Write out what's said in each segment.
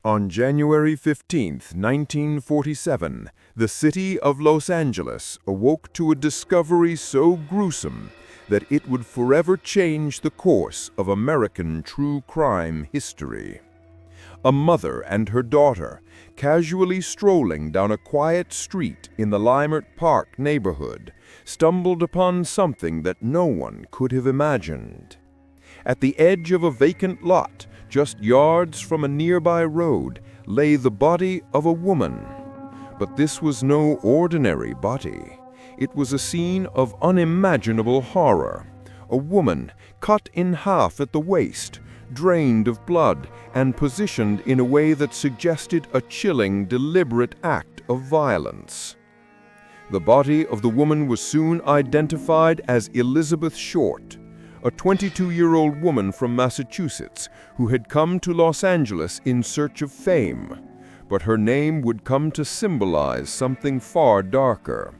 On January 15, 1947, the city of Los Angeles awoke to a discovery so gruesome that it would forever change the course of American true crime history. A mother and her daughter, casually strolling down a quiet street in the Leimert Park neighborhood, stumbled upon something that no one could have imagined. At the edge of a vacant lot, just yards from a nearby road, lay the body of a woman. But this was no ordinary body. It was a scene of unimaginable horror. A woman cut in half at the waist, drained of blood, and positioned in a way that suggested a chilling, deliberate act of violence. The body of the woman was soon identified as Elizabeth Short, a 22-year-old woman from Massachusetts who had come to Los Angeles in search of fame. But her name would come to symbolize something far darker.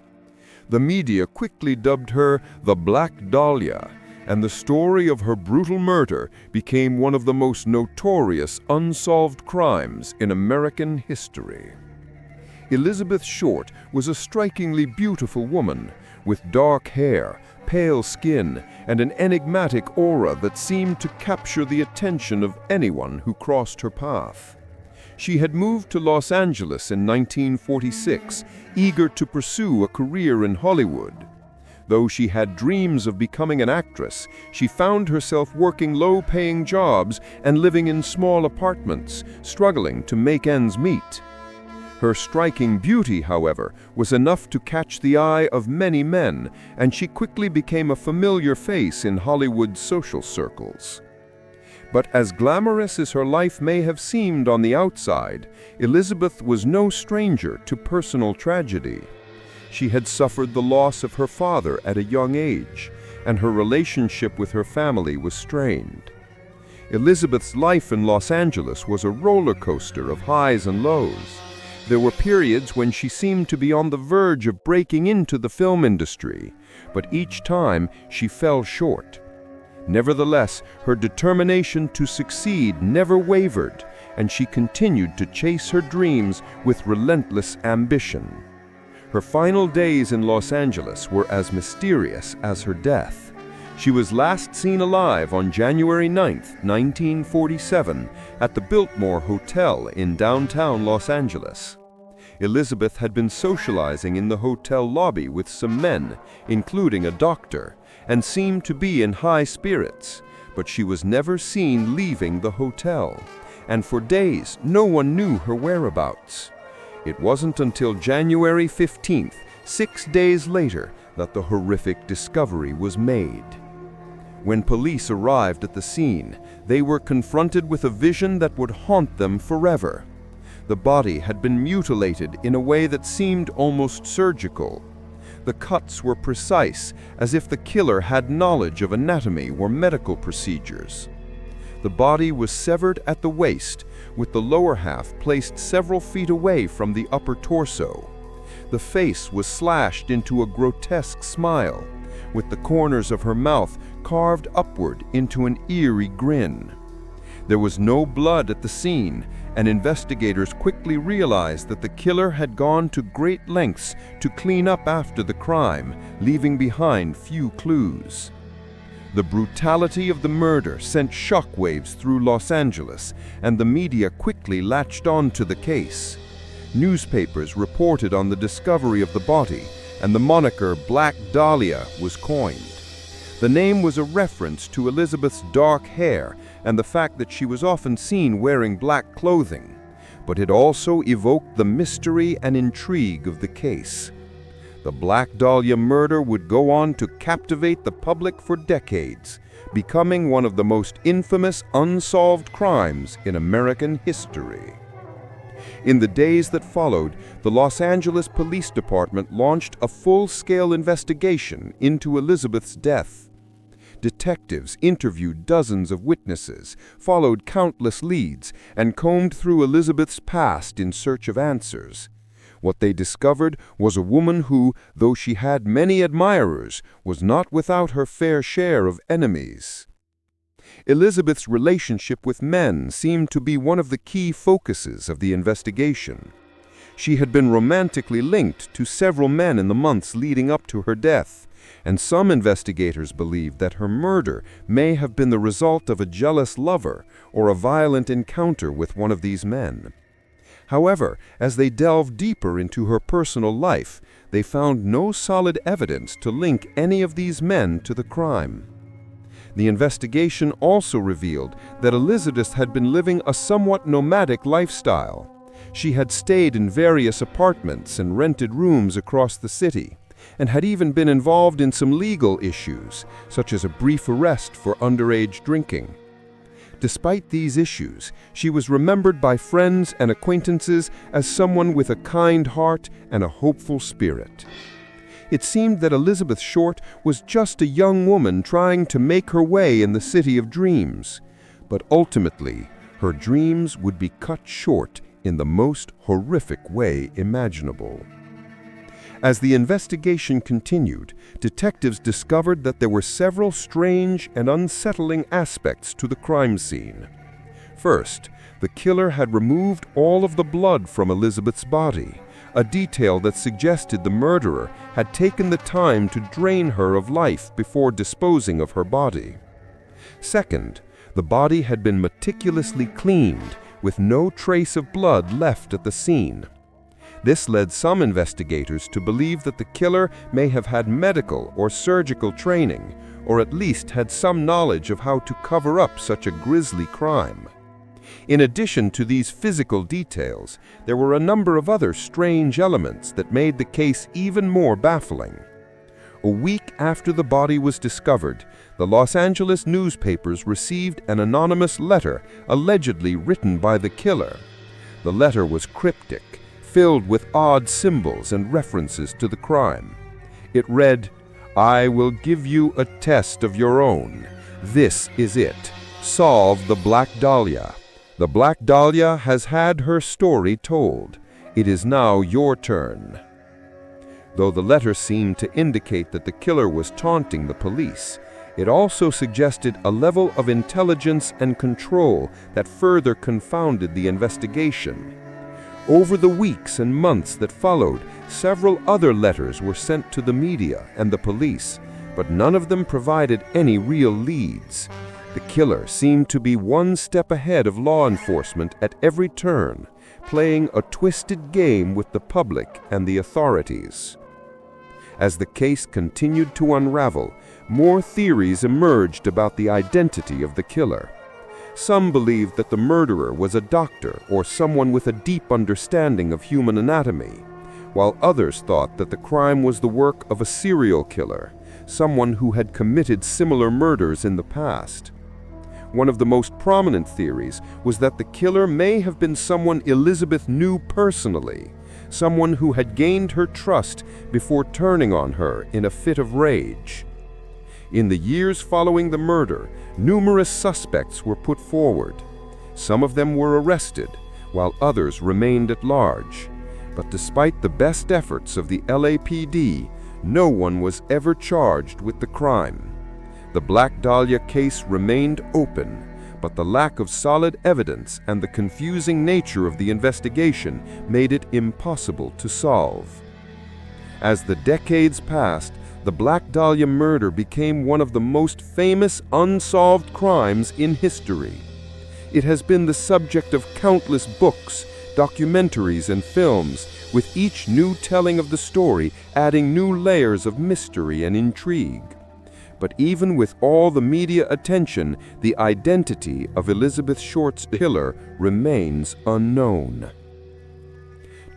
The media quickly dubbed her the Black Dahlia, and the story of her brutal murder became one of the most notorious unsolved crimes in American history. Elizabeth Short was a strikingly beautiful woman, with dark hair, pale skin, and an enigmatic aura that seemed to capture the attention of anyone who crossed her path. She had moved to Los Angeles in 1946, eager to pursue a career in Hollywood. Though she had dreams of becoming an actress, she found herself working low-paying jobs and living in small apartments, struggling to make ends meet. Her striking beauty, however, was enough to catch the eye of many men, and she quickly became a familiar face in Hollywood's social circles. But as glamorous as her life may have seemed on the outside, Elizabeth was no stranger to personal tragedy. She had suffered the loss of her father at a young age, and her relationship with her family was strained. Elizabeth's life in Los Angeles was a roller coaster of highs and lows. There were periods when she seemed to be on the verge of breaking into the film industry, but each time she fell short. Nevertheless, her determination to succeed never wavered, and she continued to chase her dreams with relentless ambition. Her final days in Los Angeles were as mysterious as her death. She was last seen alive on January 9, 1947, at the Biltmore Hotel in downtown Los Angeles. Elizabeth had been socializing in the hotel lobby with some men, including a doctor, and seemed to be in high spirits, but she was never seen leaving the hotel, and for days no one knew her whereabouts. It wasn't until January 15th, 6 days later, that the horrific discovery was made. When police arrived at the scene, they were confronted with a vision that would haunt them forever. The body had been mutilated in a way that seemed almost surgical. The cuts were precise, as if the killer had knowledge of anatomy or medical procedures. The body was severed at the waist, with the lower half placed several feet away from the upper torso. The face was slashed into a grotesque smile, with the corners of her mouth carved upward into an eerie grin. There was no blood at the scene, and investigators quickly realized that the killer had gone to great lengths to clean up after the crime, leaving behind few clues. The brutality of the murder sent shockwaves through Los Angeles, and the media quickly latched on to the case. Newspapers reported on the discovery of the body, and the moniker Black Dahlia was coined. The name was a reference to Elizabeth's dark hair and the fact that she was often seen wearing black clothing, but it also evoked the mystery and intrigue of the case. The Black Dahlia murder would go on to captivate the public for decades, becoming one of the most infamous unsolved crimes in American history. In the days that followed, the Los Angeles Police Department launched a full-scale investigation into Elizabeth's death. Detectives interviewed dozens of witnesses, followed countless leads, and combed through Elizabeth's past in search of answers. What they discovered was a woman who, though she had many admirers, was not without her fair share of enemies. Elizabeth's relationship with men seemed to be one of the key focuses of the investigation. She had been romantically linked to several men in the months leading up to her death, and some investigators believed that her murder may have been the result of a jealous lover or a violent encounter with one of these men. However, as they delved deeper into her personal life, they found no solid evidence to link any of these men to the crime. The investigation also revealed that Elizabeth had been living a somewhat nomadic lifestyle. She had stayed in various apartments and rented rooms across the city, and had even been involved in some legal issues, such as a brief arrest for underage drinking. Despite these issues, she was remembered by friends and acquaintances as someone with a kind heart and a hopeful spirit. It seemed that Elizabeth Short was just a young woman trying to make her way in the city of dreams, but ultimately, her dreams would be cut short in the most horrific way imaginable. As the investigation continued, detectives discovered that there were several strange and unsettling aspects to the crime scene. First, the killer had removed all of the blood from Elizabeth's body, a detail that suggested the murderer had taken the time to drain her of life before disposing of her body. Second, the body had been meticulously cleaned, with no trace of blood left at the scene. This led some investigators to believe that the killer may have had medical or surgical training, or at least had some knowledge of how to cover up such a grisly crime. In addition to these physical details, there were a number of other strange elements that made the case even more baffling. A week after the body was discovered, the Los Angeles newspapers received an anonymous letter allegedly written by the killer. The letter was cryptic, filled with odd symbols and references to the crime. It read, "I will give you a test of your own. This is it. Solve the Black Dahlia. The Black Dahlia has had her story told. It is now your turn." Though the letter seemed to indicate that the killer was taunting the police, it also suggested a level of intelligence and control that further confounded the investigation. Over the weeks and months that followed, several other letters were sent to the media and the police, but none of them provided any real leads. The killer seemed to be one step ahead of law enforcement at every turn, playing a twisted game with the public and the authorities. As the case continued to unravel, more theories emerged about the identity of the killer. Some believed that the murderer was a doctor or someone with a deep understanding of human anatomy, while others thought that the crime was the work of a serial killer, someone who had committed similar murders in the past. One of the most prominent theories was that the killer may have been someone Elizabeth knew personally, someone who had gained her trust before turning on her in a fit of rage. In the years following the murder, numerous suspects were put forward. Some of them were arrested, while others remained at large. But despite the best efforts of the LAPD, no one was ever charged with the crime. The Black Dahlia case remained open, but the lack of solid evidence and the confusing nature of the investigation made it impossible to solve. As the decades passed, the Black Dahlia murder became one of the most famous unsolved crimes in history. It has been the subject of countless books, documentaries, and films, with each new telling of the story adding new layers of mystery and intrigue. But even with all the media attention, the identity of Elizabeth Short's killer remains unknown.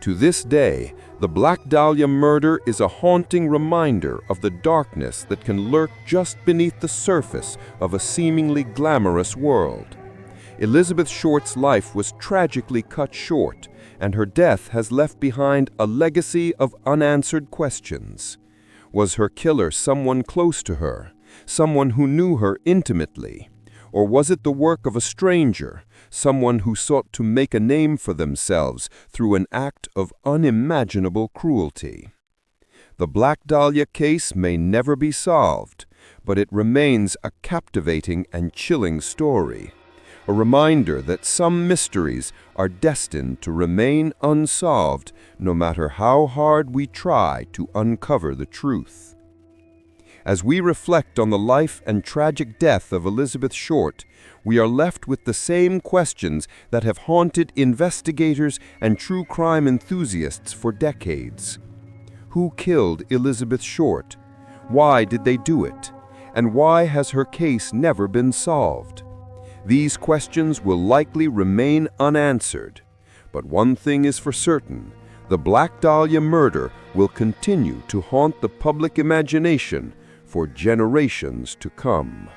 To this day, the Black Dahlia murder is a haunting reminder of the darkness that can lurk just beneath the surface of a seemingly glamorous world. Elizabeth Short's life was tragically cut short, and her death has left behind a legacy of unanswered questions. Was her killer someone close to her, someone who knew her intimately? Or was it the work of a stranger, someone who sought to make a name for themselves through an act of unimaginable cruelty? The Black Dahlia case may never be solved, but it remains a captivating and chilling story. A reminder that some mysteries are destined to remain unsolved no matter how hard we try to uncover the truth. As we reflect on the life and tragic death of Elizabeth Short, we are left with the same questions that have haunted investigators and true crime enthusiasts for decades. Who killed Elizabeth Short? Why did they do it? And why has her case never been solved? These questions will likely remain unanswered. But one thing is for certain: the Black Dahlia murder will continue to haunt the public imagination for generations to come.